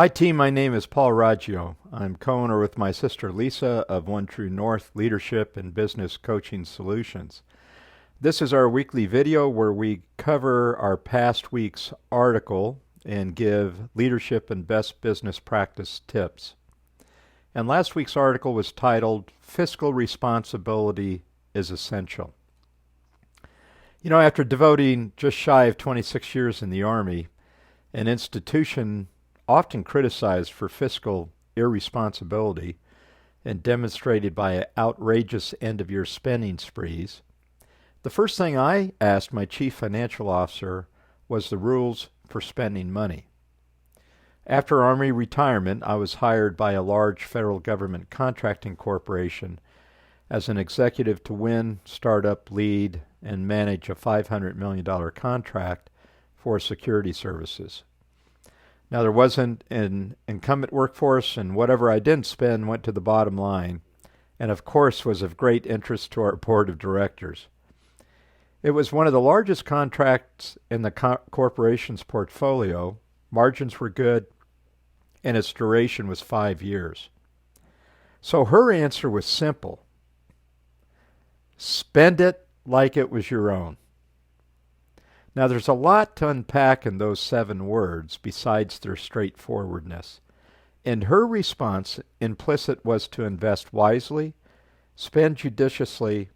Hi, team. My name is Paul Raggio. I'm co-owner with my sister Lisa of One True North Leadership and Business Coaching Solutions. This is our weekly video where we cover our past week's article and give leadership and best business practice tips. And last week's article was titled, Fiscal Responsibility is Essential. After devoting just shy of 26 years in the Army, an institution often criticized for fiscal irresponsibility and demonstrated by outrageous end-of-year spending sprees, the first thing I asked my chief financial officer was the rules for spending money. After Army retirement, I was hired by a large federal government contracting corporation as an executive to win, start up, lead, and manage a $500 million contract for security services. Now, there wasn't an incumbent workforce, and whatever I didn't spend went to the bottom line, and of course was of great interest to our board of directors. It was one of the largest contracts in the corporation's portfolio. Margins were good, and its duration was 5 years. So her answer was simple. Spend it like it was your own. Now, there's a lot to unpack in those 7 words besides their straightforwardness. And her response, implicit, was to invest wisely, spend judiciously,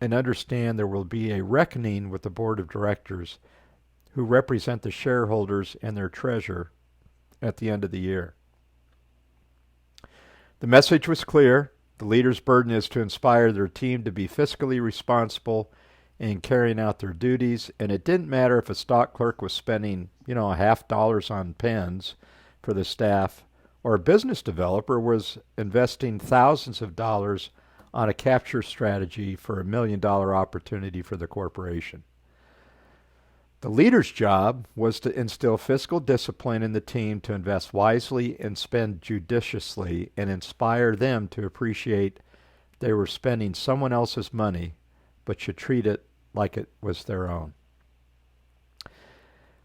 and understand there will be a reckoning with the board of directors who represent the shareholders and their treasurer at the end of the year. The message was clear. The leader's burden is to inspire their team to be fiscally responsible in carrying out their duties, and it didn't matter if a stock clerk was spending, $0.50 on pens for the staff, or a business developer was investing thousands of dollars on a capture strategy for $1 million opportunity for the corporation. The leader's job was to instill fiscal discipline in the team to invest wisely and spend judiciously and inspire them to appreciate they were spending someone else's money but should treat it like it was their own.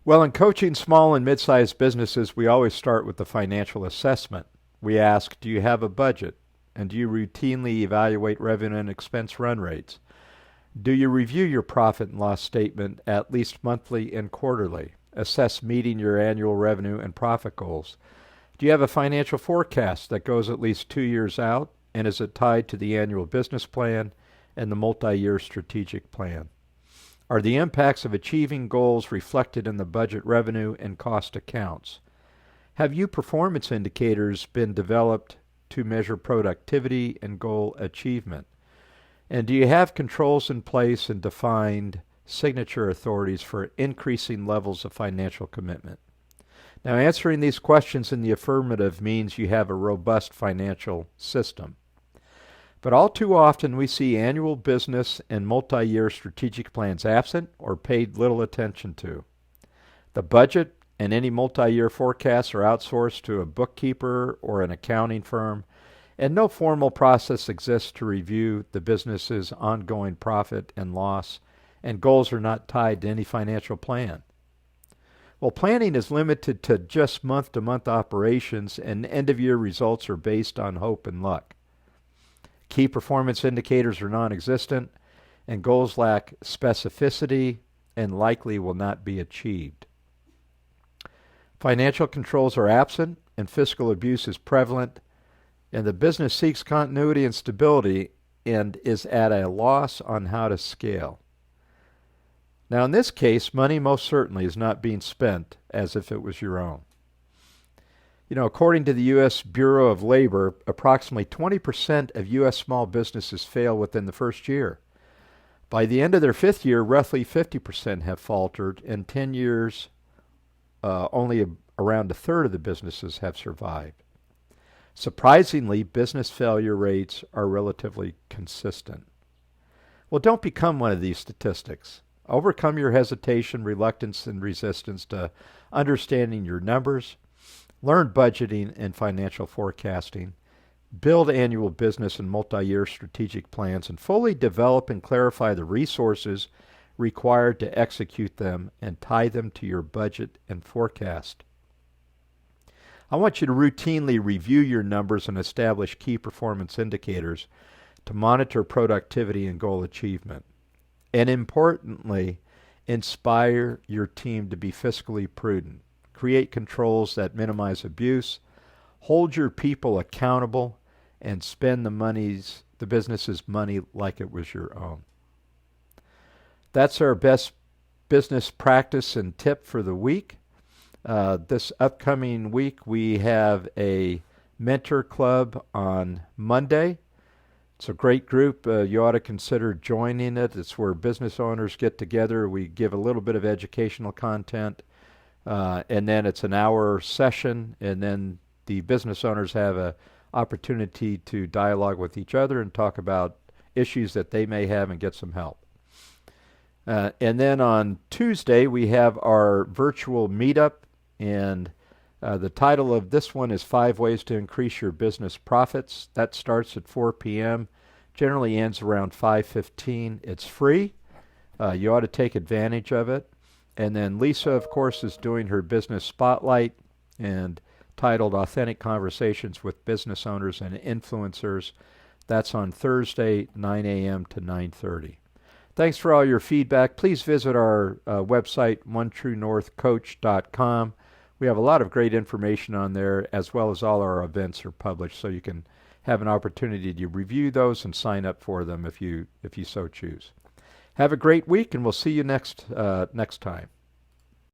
Well, in coaching small and mid-sized businesses, we always start with the financial assessment. We ask, do you have a budget? And do you routinely evaluate revenue and expense run rates? Do you review your profit and loss statement at least monthly and quarterly? Assess meeting your annual revenue and profit goals. Do you have a financial forecast that goes at least 2 years out? And is it tied to the annual business plan and the multi-year strategic plan? Are the impacts of achieving goals reflected in the budget revenue and cost accounts? Have you performance indicators been developed to measure productivity and goal achievement? And do you have controls in place and defined signature authorities for increasing levels of financial commitment? Now, answering these questions in the affirmative means you have a robust financial system. But all too often we see annual business and multi-year strategic plans absent or paid little attention to. The budget and any multi-year forecasts are outsourced to a bookkeeper or an accounting firm, and no formal process exists to review the business's ongoing profit and loss, and goals are not tied to any financial plan. Well, planning is limited to just month-to-month operations, and end-of-year results are based on hope and luck. Key performance indicators are non-existent, and goals lack specificity and likely will not be achieved. Financial controls are absent, and fiscal abuse is prevalent, and the business seeks continuity and stability and is at a loss on how to scale. Now, in this case, money most certainly is not being spent as if it was your own. According to the U.S. Bureau of Labor, approximately 20% of U.S. small businesses fail within the first year. By the end of their 5th year, roughly 50% have faltered. In 10 years, only around a third of the businesses have survived. Surprisingly, business failure rates are relatively consistent. Well, don't become one of these statistics. Overcome your hesitation, reluctance, and resistance to understanding your numbers. Learn budgeting and financial forecasting, build annual business and multi-year strategic plans, and fully develop and clarify the resources required to execute them and tie them to your budget and forecast. I want you to routinely review your numbers and establish key performance indicators to monitor productivity and goal achievement. And importantly, inspire your team to be fiscally prudent. Create controls that minimize abuse, hold your people accountable, and spend the business's money like it was your own. That's our best business practice and tip for the week. This upcoming week, we have a mentor club on Monday. It's a great group. You ought to consider joining it. It's where business owners get together. We give a little bit of educational content, and then it's an hour session, and then the business owners have an opportunity to dialogue with each other and talk about issues that they may have and get some help. And then on Tuesday, we have our virtual meetup, and the title of this one is 5 Ways to Increase Your Business Profits. That starts at 4 p.m., generally ends around 5:15. It's free. You ought to take advantage of it. And then Lisa, of course, is doing her business spotlight and titled Authentic Conversations with Business Owners and Influencers. That's on Thursday, 9 a.m. to 9:30. Thanks for all your feedback. Please visit our website, OneTrueNorthCoach.com. We have a lot of great information on there, as well as all our events are published, so you can have an opportunity to review those and sign up for them if you so choose. Have a great week, and we'll see you next time.